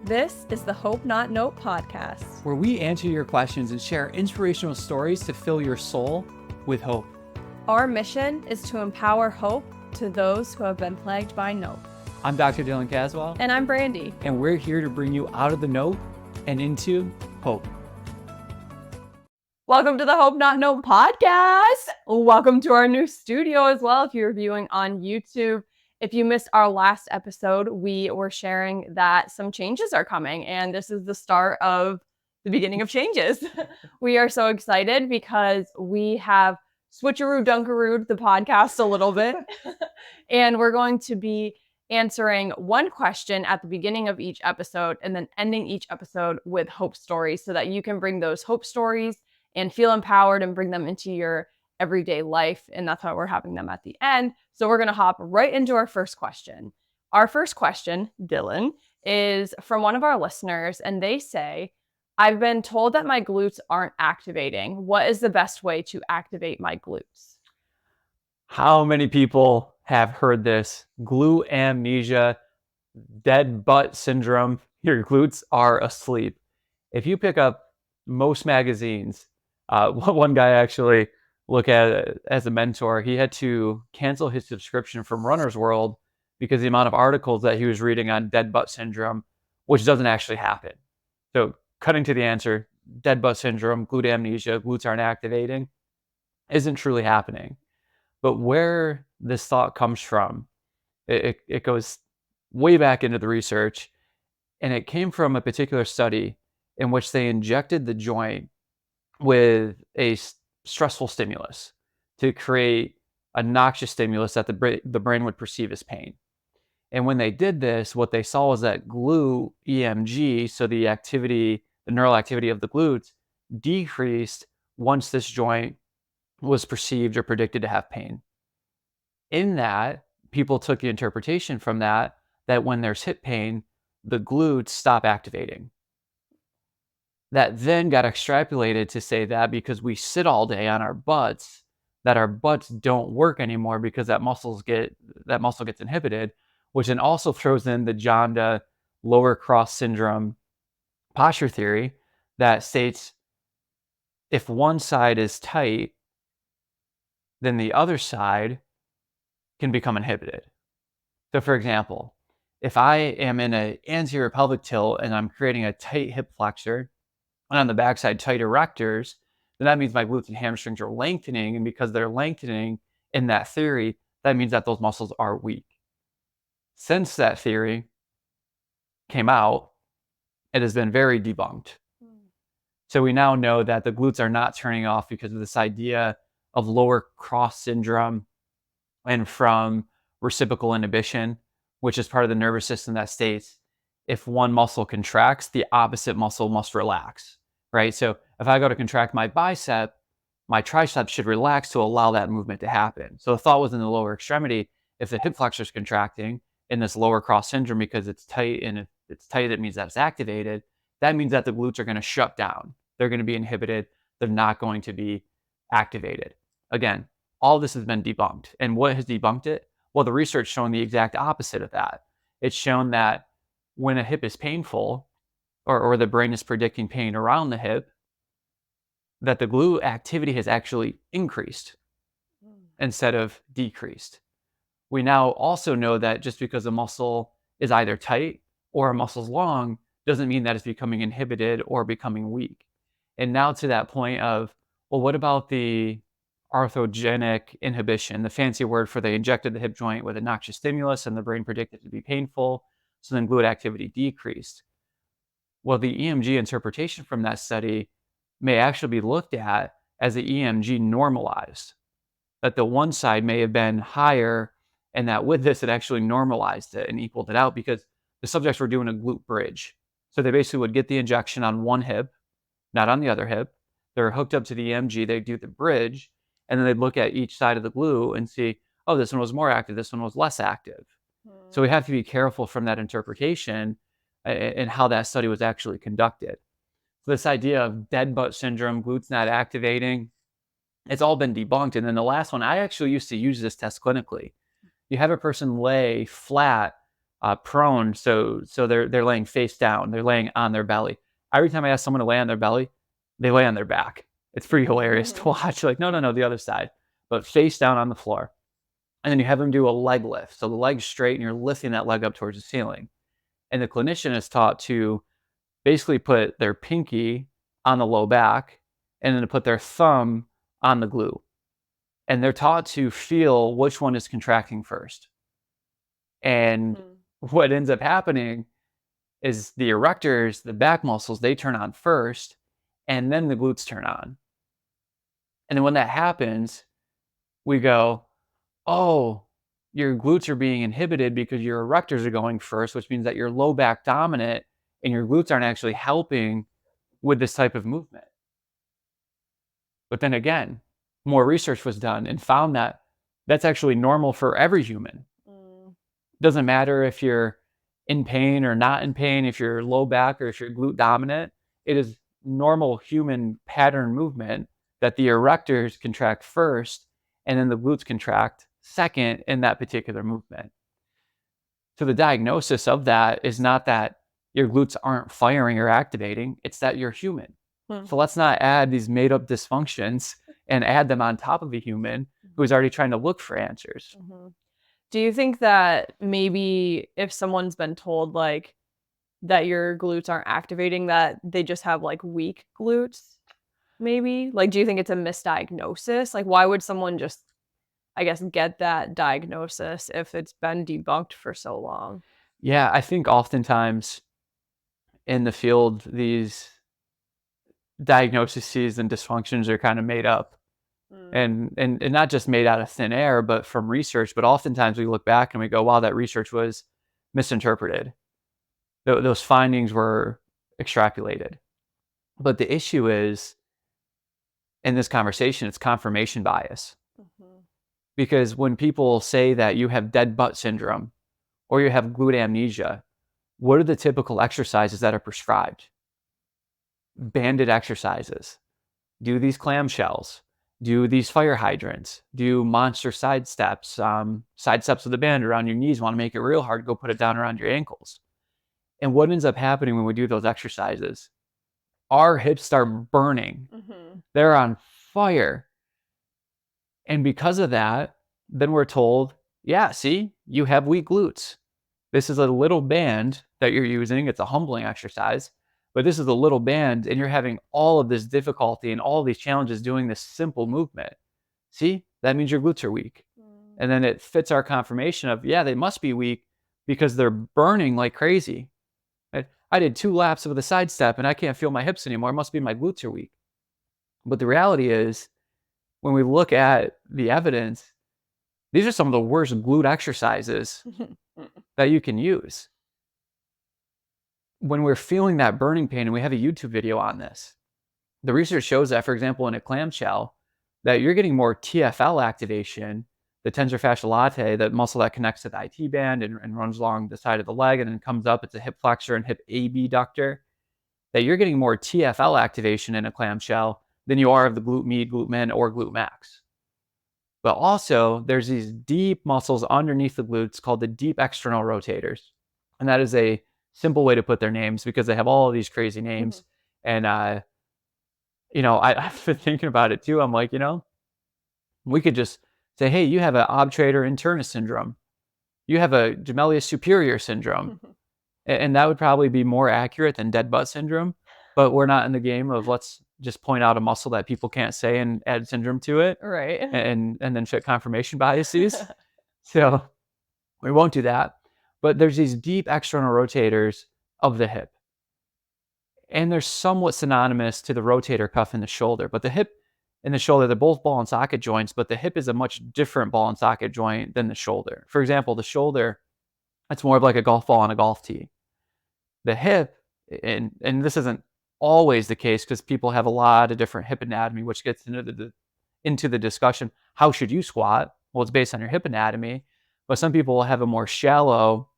This is the Hope Not Note podcast, where we answer your questions and share inspirational stories to fill your soul with hope. Our mission is to empower hope to those who have been plagued by note. I'm Dr. Dillon Caswell. And I'm Brandi. And we're here to bring you out of the note and into hope. Welcome to the Hope Not Note podcast. Welcome to our new studio as well if you're viewing on YouTube. If you missed our last episode, we were sharing that some changes are coming, and this is the start of the beginning of changes. We are so excited because we have switcheroo dunkarooed the podcast a little bit, and we're going to be answering one question at the beginning of each episode and then ending each episode with hope stories so that you can bring those hope stories and feel empowered and bring them into your everyday life. And that's why we're having them at the end. So we're going to hop right into our first question. Our first question, Dillon, is from one of our listeners, and they say, I've been told that my glutes aren't activating. What is the best way to activate my glutes? How many people have heard this? Glute amnesia, dead butt syndrome. Your glutes are asleep. If you pick up most magazines, one guy actually look at it as a mentor, he had to cancel his subscription from Runner's World because the amount of articles that he was reading on dead butt syndrome, which doesn't actually happen. So cutting to the answer, dead butt syndrome, glute amnesia, glutes aren't activating, isn't truly happening. But where this thought comes from, it goes way back into the research, and it came from a particular study in which they injected the joint with a stressful stimulus to create a noxious stimulus that the brain would perceive as pain. And when they did this, what they saw was that glute EMG, so the neural activity of the glutes, decreased once this joint was perceived or predicted to have pain. In that, people took the interpretation from that when there's hip pain, the glutes stop activating. That then got extrapolated to say that because we sit all day on our butts, that our butts don't work anymore because that muscle gets inhibited, which then also throws in the Jonda lower cross syndrome posture theory that states if one side is tight, then the other side can become inhibited. So for example, if I am in an anterior pelvic tilt and I'm creating a tight hip flexor, and on the backside tight erectors, then that means my glutes and hamstrings are lengthening. And because they're lengthening in that theory, that means that those muscles are weak. Since that theory came out, it has been very debunked. So we now know that the glutes are not turning off because of this idea of lower cross syndrome and from reciprocal inhibition, which is part of the nervous system that states if one muscle contracts, the opposite muscle must relax, right? So if I go to contract my bicep, my tricep should relax to allow that movement to happen. So the thought was in the lower extremity, if the hip flexor is contracting in this lower cross syndrome because it's tight, and if it's tight, it means that it's activated. That means that the glutes are going to shut down. They're going to be inhibited. They're not going to be activated. Again, all this has been debunked. And what has debunked it? Well, the research showing the exact opposite of that. It's shown that when a hip is painful or the brain is predicting pain around the hip, that the glute activity has actually increased instead of decreased. We now also know that just because a muscle is either tight or a muscle's long doesn't mean that it's becoming inhibited or becoming weak. And now to that point of, well, what about the arthrogenic inhibition, the fancy word for they injected the hip joint with a noxious stimulus and the brain predicted it to be painful, so then glute activity decreased. Well, the EMG interpretation from that study may actually be looked at as the EMG normalized, that the one side may have been higher and that with this, it actually normalized it and equaled it out because the subjects were doing a glute bridge. So they basically would get the injection on one hip, not on the other hip. They're hooked up to the EMG, they do the bridge, and then they'd look at each side of the glute and see, oh, this one was more active, this one was less active. So we have to be careful from that interpretation and how that study was actually conducted. So this idea of dead butt syndrome, glutes not activating, it's all been debunked. And then the last one, I actually used to use this test clinically. You have a person lay flat prone, so they're laying face down, they're laying on their belly. Every time I ask someone to lay on their belly, they lay on their back. It's pretty hilarious to watch. Like, no, the other side, but face down on the floor. And then you have them do a leg lift. So the leg's straight and you're lifting that leg up towards the ceiling. And the clinician is taught to basically put their pinky on the low back and then to put their thumb on the glute. And they're taught to feel which one is contracting first. And what ends up happening is the erectors, the back muscles, they turn on first, and then the glutes turn on. And then when that happens, we go, oh, your glutes are being inhibited because your erectors are going first, which means that you're low back dominant and your glutes aren't actually helping with this type of movement. But then again, more research was done and found that that's actually normal for every human. Doesn't matter if you're in pain or not in pain, if you're low back or if you're glute dominant, it is normal human pattern movement that the erectors contract first and then the glutes contract second in that particular movement. So the diagnosis of that is not that your glutes aren't firing or activating, it's that you're human. So let's not add these made up dysfunctions and add them on top of a human who's already trying to look for answers. Do you think that maybe if someone's been told like that your glutes aren't activating, that they just have like weak glutes? Maybe? Like, do you think it's a misdiagnosis? Like, why would someone just, I guess, get that diagnosis if it's been debunked for so long? Yeah, I think oftentimes in the field, these diagnoses and dysfunctions are kind of made up. And not just made out of thin air, but from research. But oftentimes we look back and we go, wow, that research was misinterpreted. Those findings were extrapolated. But the issue is, in this conversation, it's confirmation bias. Because when people say that you have dead butt syndrome or you have glute amnesia, what are the typical exercises that are prescribed? Banded exercises. Do these clamshells. Do these fire hydrants, do monster side steps with the band around your knees. Want to make it real hard, go put it down around your ankles. And what ends up happening when we do those exercises, our hips start burning. They're on fire. And because of that, then we're told, yeah, see, you have weak glutes. This is a little band that you're using. It's a humbling exercise. But this is a little band and you're having all of this difficulty and all of these challenges doing this simple movement. See, that means your glutes are weak. And then it fits our confirmation of, yeah, they must be weak because they're burning like crazy. I did 2 laps of the side step and I can't feel my hips anymore. It must be my glutes are weak. But the reality is, when we look at the evidence, these are some of the worst glute exercises that you can use. When we're feeling that burning pain, and we have a YouTube video on this, the research shows that, for example, in a clamshell, that you're getting more TFL activation, the tensor fasciae latae, the muscle that connects to the IT band and runs along the side of the leg and then comes up. It's a hip flexor and hip abductor. That you're getting more TFL activation in a clamshell than you are of the glute med, glute min, or glute max. But also, there's these deep muscles underneath the glutes called the deep external rotators. And that is a simple way to put their names because they have all of these crazy names. And, I've been thinking about it too. I'm like, we could just say, hey, you have an obturator internus syndrome. You have a gemellus superior syndrome. And that would probably be more accurate than dead butt syndrome. But we're not in the game of let's just point out a muscle that people can't say and add syndrome to it. Right. And then fit confirmation biases. So we won't do that. But there's these deep external rotators of the hip. And they're somewhat synonymous to the rotator cuff in the shoulder. But the hip and the shoulder, they're both ball and socket joints, but the hip is a much different ball and socket joint than the shoulder. For example, the shoulder, it's more of like a golf ball on a golf tee. The hip, and this isn't always the case because people have a lot of different hip anatomy, which gets into the discussion. How should you squat? Well, it's based on your hip anatomy, but some people will have a more shallow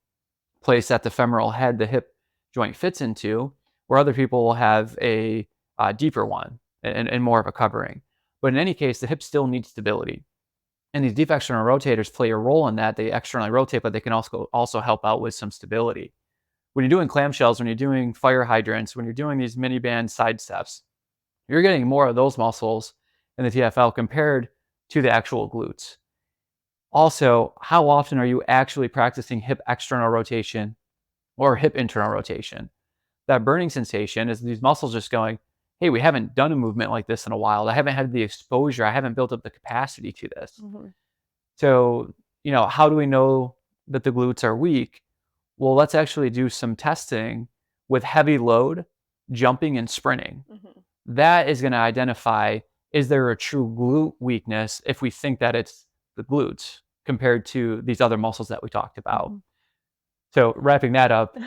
place that the femoral head, the hip joint fits into, where other people will have a deeper one and more of a covering. But in any case, the hip still needs stability. And these deep external rotators play a role in that. They externally rotate, but they can also help out with some stability. When you're doing clamshells, when you're doing fire hydrants, when you're doing these mini band side steps, you're getting more of those muscles in the TFL compared to the actual glutes. Also, how often are you actually practicing hip external rotation or hip internal rotation? That burning sensation is these muscles just going, hey, we haven't done a movement like this in a while. I haven't had the exposure. I haven't built up the capacity to this. Mm-hmm. So, how do we know that the glutes are weak? Well, let's actually do some testing with heavy load, jumping and sprinting. Mm-hmm. That is going to identify, is there a true glute weakness if we think that it's the glutes compared to these other muscles that we talked about. Mm-hmm. So wrapping that up,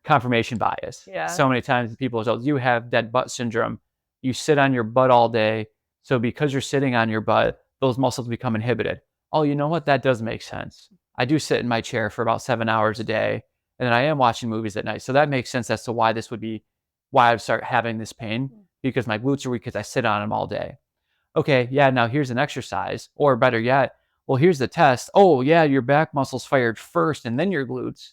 confirmation bias. Yeah. So many times people say, you have dead butt syndrome. You sit on your butt all day. So because you're sitting on your butt, those muscles become inhibited. Oh, you know what? That does make sense. I do sit in my chair for about 7 hours a day, and then I am watching movies at night. So that makes sense as to why this would be, why I start having this pain, because my glutes are weak because I sit on them all day. Okay, yeah, now here's an exercise, or better yet, well, here's the test. Oh, yeah, your back muscles fired first and then your glutes.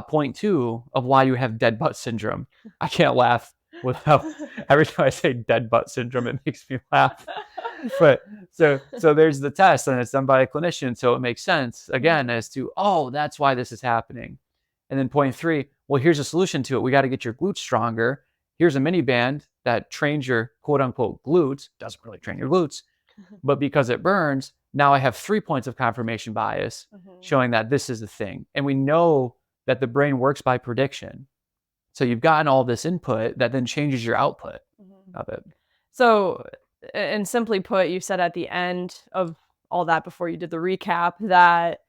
Point 2 of why you have dead butt syndrome. I can't laugh without, every time I say dead butt syndrome, it makes me laugh. But so there's the test, and it's done by a clinician, so it makes sense again as to, oh, that's why this is happening. And then point 3, well, here's a solution to it. We got to get your glutes stronger. Here's a mini band that trains your quote unquote glutes, doesn't really train your glutes, but because it burns, now I have 3 points of confirmation bias showing that this is the thing. And we know that the brain works by prediction. So you've gotten all this input that then changes your output of it. So, and simply put, you said at the end of all that before you did the recap that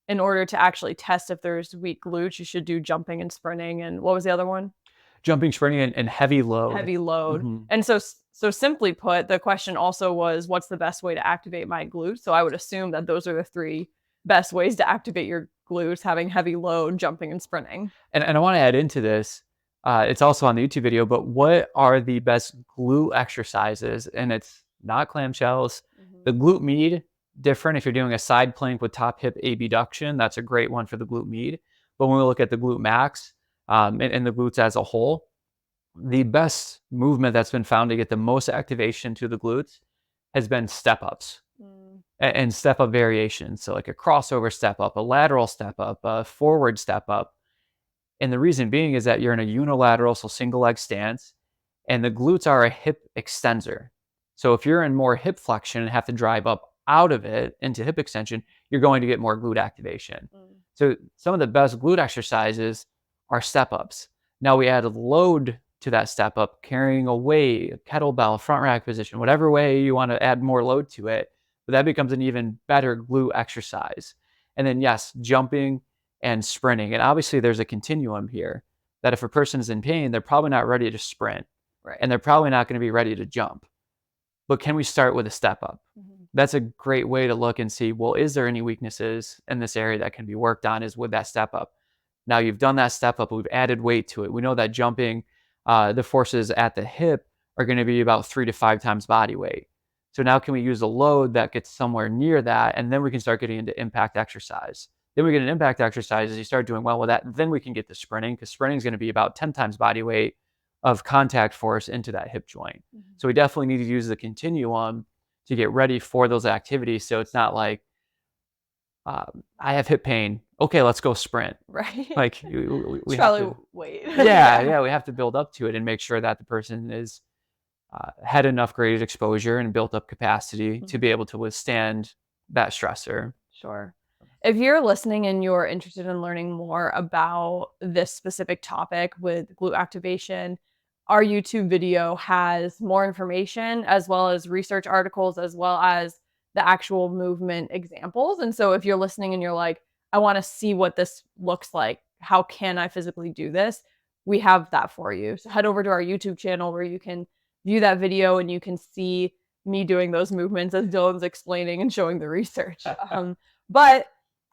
in order to actually test if there's weak glutes, you should do jumping and sprinting. And what was the other one? Jumping, sprinting, and heavy load. Heavy load. And so simply put, the question also was, what's the best way to activate my glutes? So I would assume that those are the 3 best ways to activate your glutes, having heavy load, jumping, and sprinting. And I want to add into this, it's also on the YouTube video, but what are the best glute exercises? And it's not clamshells. The glute med, different if you're doing a side plank with top hip abduction. That's a great one for the glute med. But when we look at the glute max and the glutes as a whole, the best movement that's been found to get the most activation to the glutes has been step ups and step up variations. So like a crossover step up, a lateral step up, a forward step up. And the reason being is that you're in a unilateral, so single leg stance, and the glutes are a hip extensor. So if you're in more hip flexion and have to drive up out of it into hip extension, you're going to get more glute activation. So some of the best glute exercises are step ups. Now we add a load to that step up, carrying a weight, a kettlebell, front rack position, whatever way you want to add more load to it, but that becomes an even better glute exercise. And then yes, jumping and sprinting. And obviously there's a continuum here that if a person is in pain, they're probably not ready to sprint, and they're probably not going to be ready to jump. But can we start with a step up? That's a great way to look and see, well, is there any weaknesses in this area that can be worked on is with that step up. Now you've done that step up, we've added weight to it. We know that jumping, the forces at the hip are going to be about 3 to 5 times body weight. So now can we use a load that gets somewhere near that, and then we can start getting into impact exercise. Then we get an impact exercise. As you start doing well with that, then we can get to sprinting, because sprinting is going to be about 10 times body weight of contact force into that hip joint. So we definitely need to use the continuum to get ready for those activities. So it's not like, I have hip pain. Okay, let's go sprint. Right. Like we probably have to wait. yeah, we have to build up to it and make sure that the person is had enough graded exposure and built up capacity to be able to withstand that stressor. Sure. If you're listening and you're interested in learning more about this specific topic with glute activation, our YouTube video has more information as well as research articles, as well as the actual movement examples. And so if you're listening and you're like, I want to see what this looks like, how can I physically do this? We have that for you. So head over to our YouTube channel where you can view that video and you can see me doing those movements as Dillon's explaining and showing the research. But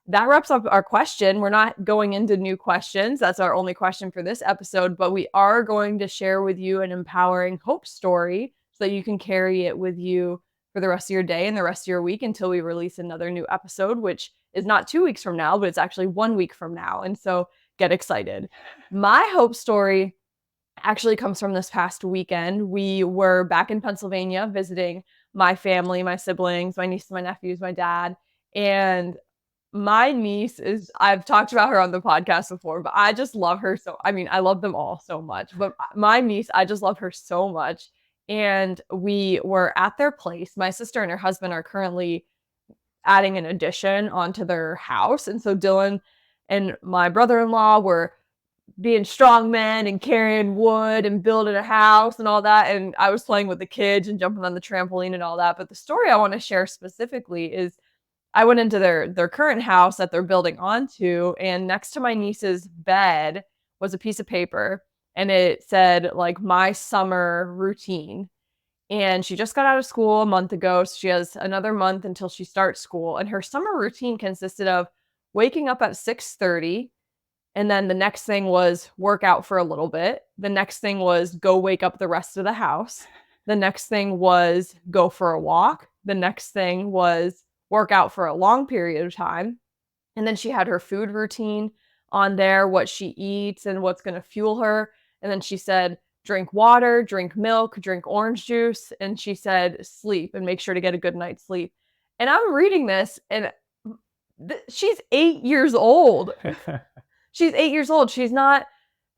that wraps up our question. We're not going into new questions. That's our only question for this episode, but we are going to share with you an empowering hope story so that you can carry it with you for the rest of your day and the rest of your week until we release another new episode, which is not 2 weeks from now, but it's actually 1 week from now. And so get excited. My hope story actually comes from this past weekend. We were back in Pennsylvania visiting my family, my siblings, my nieces, my nephews, my dad. And my niece is, I've talked about her on the podcast before, but I just love her so, I mean, I love them all so much, but my niece, I just love her so much. And we were at their place. My sister and her husband are currently adding an addition onto their house. And so Dillon and my brother-in-law were being strong men and carrying wood and building a house and all that. And I was playing with the kids and jumping on the trampoline and all that. But the story I want to share specifically is I went into their current house that they're building onto, and next to my niece's bed was a piece of paper, and it said like my summer routine. And she just got out of school a month ago, so she has another month until she starts school. And her summer routine consisted of waking up at 6:30, and then the next thing was work out for a little bit. The next thing was go wake up the rest of the house. The next thing was go for a walk. The next thing was work out for a long period of time. And then she had her food routine on there, what she eats and what's going to fuel her. And then she said, drink water, drink milk, drink orange juice. And she said, sleep and make sure to get a good night's sleep. And I'm reading this and she's 8 years old. She's 8 years old. She's not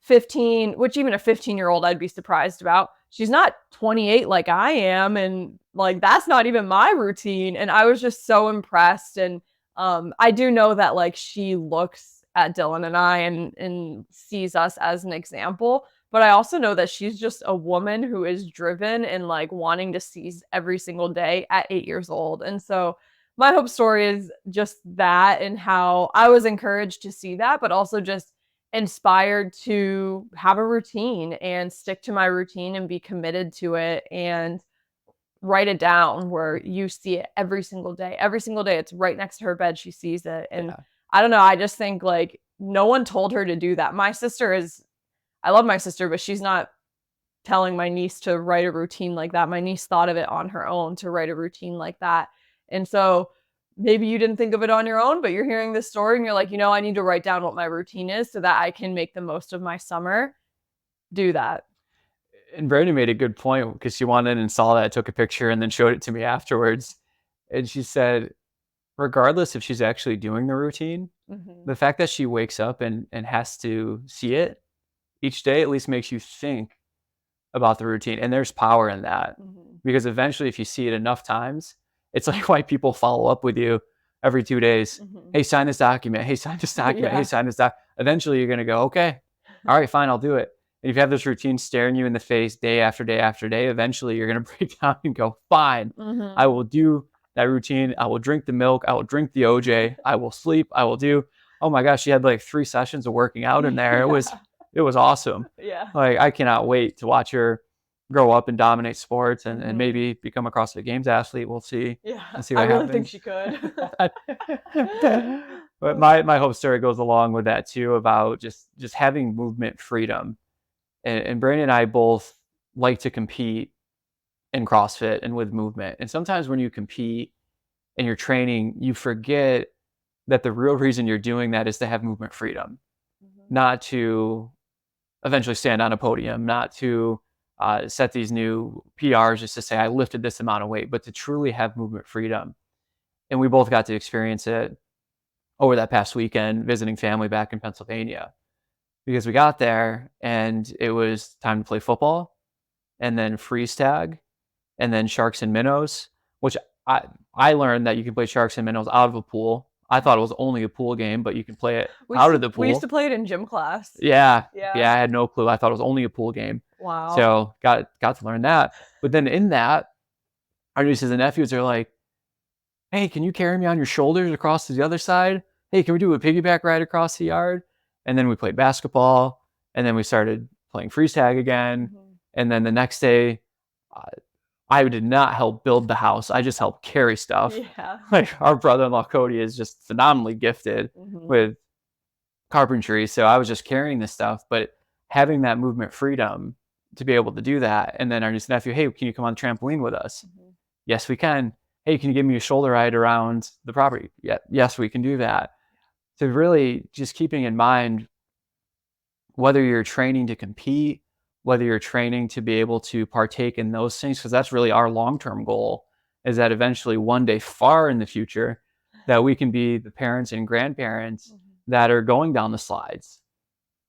15, which even a 15-year-old I'd be surprised about. She's not 28 like I am. And like, that's not even my routine. And I was just so impressed. And I do know that like she looks at Dillon and I and sees us as an example. But I also know that she's just a woman who is driven and like wanting to seize every single day at 8 years old. And so my hope story is just that, and how I was encouraged to see that, but also just inspired to have a routine and stick to my routine and be committed to it and write it down where you see it every single day. Every single day, it's right next to her bed. She sees it. And yeah. I don't know. I just think like no one told her to do that. My sister is, I love my sister, but she's not telling my niece to write a routine like that. My niece thought of it on her own to write a routine like that. And so maybe you didn't think of it on your own, but you're hearing this story and you're like, you know, I need to write down what my routine is so that I can make the most of my summer. Do that. And Brandi made a good point because she wanted and saw that, took a picture and then showed it to me afterwards. And she said, regardless if she's actually doing the routine, the fact that she wakes up and has to see it each day at least makes you think about the routine. And there's power in that because eventually if you see it enough times, it's like why people follow up with you every 2 days. Hey, sign this document. Hey, sign this document. Hey, sign this doc. Eventually you're going to go, okay, all right, fine, I'll do it. And if you have this routine staring you in the face day after day after day, eventually you're going to break down and go, fine, I will do that routine. I will drink the milk. I will drink the OJ. I will sleep. I will do. Oh my gosh, she had like 3 sessions of working out in there. It was awesome. Yeah. Like I cannot wait to watch her grow up and dominate sports and maybe become a CrossFit Games athlete. We'll see. Yeah. And see what happens. I really think she could. But my hope story goes along with that too, about just having movement freedom. And Brandi and I both like to compete in CrossFit and with movement. And sometimes when you compete and you're training, you forget that the real reason you're doing that is to have movement freedom, not to eventually stand on a podium, not to set these new PRs just to say, I lifted this amount of weight, but to truly have movement freedom. And we both got to experience it over that past weekend, visiting family back in Pennsylvania. Because we got there and it was time to play football and then freeze tag and then sharks and minnows, which I learned that you can play sharks and minnows out of a pool. I thought it was only a pool game, but you can play it out of the pool. We used to play it in gym class. Yeah. I had no clue. I thought it was only a pool game. Wow. So got to learn that. But then in that, our nieces and nephews are like, hey, can you carry me on your shoulders across to the other side? Hey, can we do a piggyback ride across the yard? And then we played basketball, and then we started playing freeze tag again. And then the next day, I did not help build the house. I just helped carry stuff. Yeah. Like our brother-in-law, Cody, is just phenomenally gifted with carpentry. So I was just carrying this stuff, but having that movement freedom to be able to do that. And then our niece and nephew, hey, can you come on the trampoline with us? Yes, we can. Hey, can you give me a shoulder ride around the property? Yeah, yes, we can do that. So really just keeping in mind whether you're training to compete, whether you're training to be able to partake in those things, because that's really our long-term goal, is that eventually one day far in the future that we can be the parents and grandparents that are going down the slides,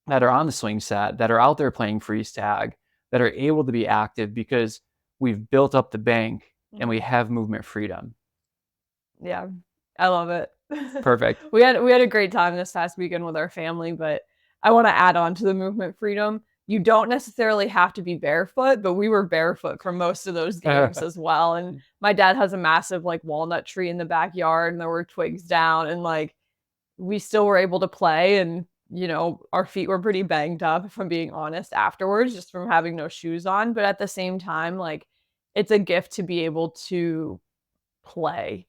that are on the swing set, that are out there playing freeze tag, that are able to be active because we've built up the bank and we have movement freedom. Yeah, I love it. Perfect. We had a great time this past weekend with our family, but I want to add on to the movement freedom. You don't necessarily have to be barefoot, but we were barefoot for most of those games as well. And my dad has a massive like walnut tree in the backyard, and there were twigs down, and like we still were able to play. And you know, our feet were pretty banged up, if I'm being honest, afterwards, just from having no shoes on. But at the same time, like it's a gift to be able to play,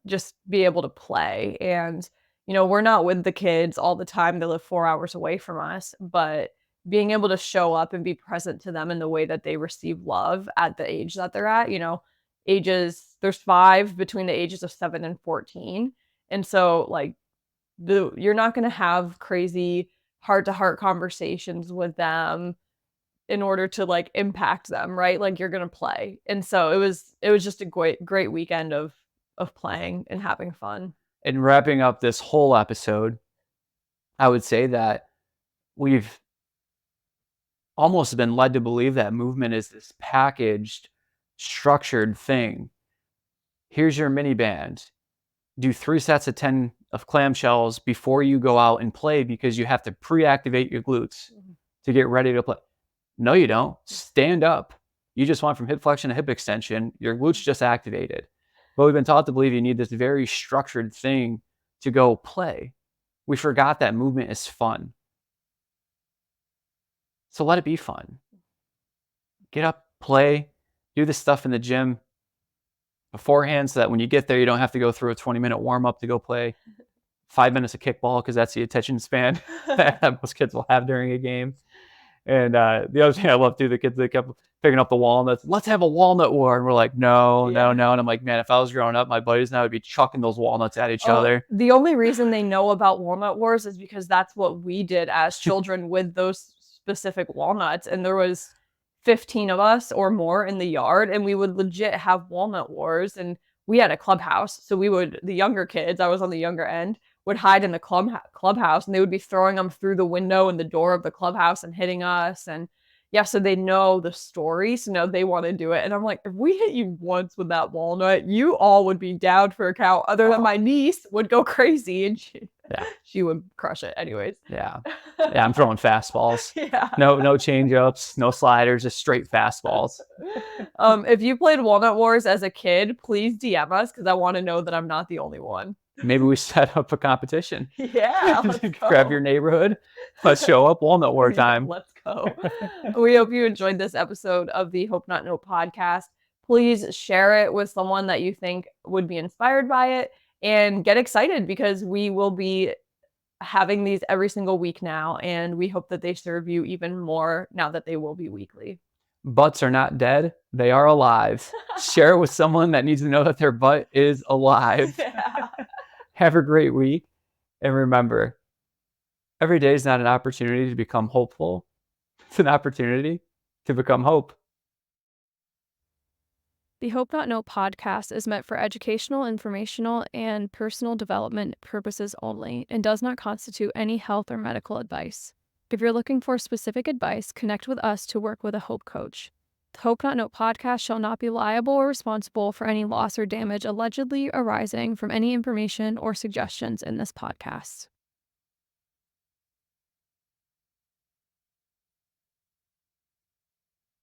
just be able to play. And, you know, we're not with the kids all the time. They live 4 hours away from us, but being able to show up and be present to them in the way that they receive love at the age that they're at, you know, there's 5 between the ages of 7 and 14. And so like you're not going to have crazy heart to heart conversations with them in order to like impact them, right? Like you're going to play. And so it was just a great weekend of playing and having fun. And wrapping up this whole episode, I would say that we've almost been led to believe that movement is this packaged, structured thing. Here's your mini band. Do 3 sets of 10 of clamshells before you go out and play because you have to pre-activate your glutes to get ready to play. No, you don't. Stand up. You just went from hip flexion to hip extension. Your glutes just activated. But we've been taught to believe you need this very structured thing to go play. We forgot that movement is fun. So let it be fun. Get up, play, do the stuff in the gym beforehand so that when you get there, you don't have to go through a 20-minute warm-up to go play 5 minutes of kickball because that's the attention span that most kids will have during a game. And the other thing I love too, the kids that kept picking up the walnuts. Let's have a walnut war. And we're like, no. And I'm like, man, if I was growing up, my buddies now would be chucking those walnuts at each other. The only reason they know about walnut wars is because that's what we did as children with those specific walnuts. And there was 15 of us or more in the yard, and we would legit have walnut wars. And we had a clubhouse. So the younger kids, I was on the younger end, would hide in the clubhouse, and they would be throwing them through the window and the door of the clubhouse and hitting us. And yeah, so they know the story, so now they want to do it. And I'm like, if we hit you once with that walnut, you all would be down for a count, other than my niece would go crazy, and she would crush it anyways. Yeah, I'm throwing fastballs. No change ups, no sliders, just straight fastballs. If you played Walnut Wars as a kid, please DM us, because I want to know that I'm not the only one. Maybe we set up a competition. Yeah, let's go. Grab your neighborhood. Let's show up. Walnut War time. Let's go. We hope you enjoyed this episode of the Hope Not Know podcast. Please share it with someone that you think would be inspired by it, and get excited because we will be having these every single week now, and we hope that they serve you even more now that they will be weekly. Butts are not dead. They are alive. Share it with someone that needs to know that their butt is alive. Yeah. Have a great week. And remember, every day is not an opportunity to become hopeful. It's an opportunity to become hope. The Hope Not Know podcast is meant for educational, informational, and personal development purposes only, and does not constitute any health or medical advice. If you're looking for specific advice, connect with us to work with a Hope coach. The Hope Not Know podcast shall not be liable or responsible for any loss or damage allegedly arising from any information or suggestions in this podcast.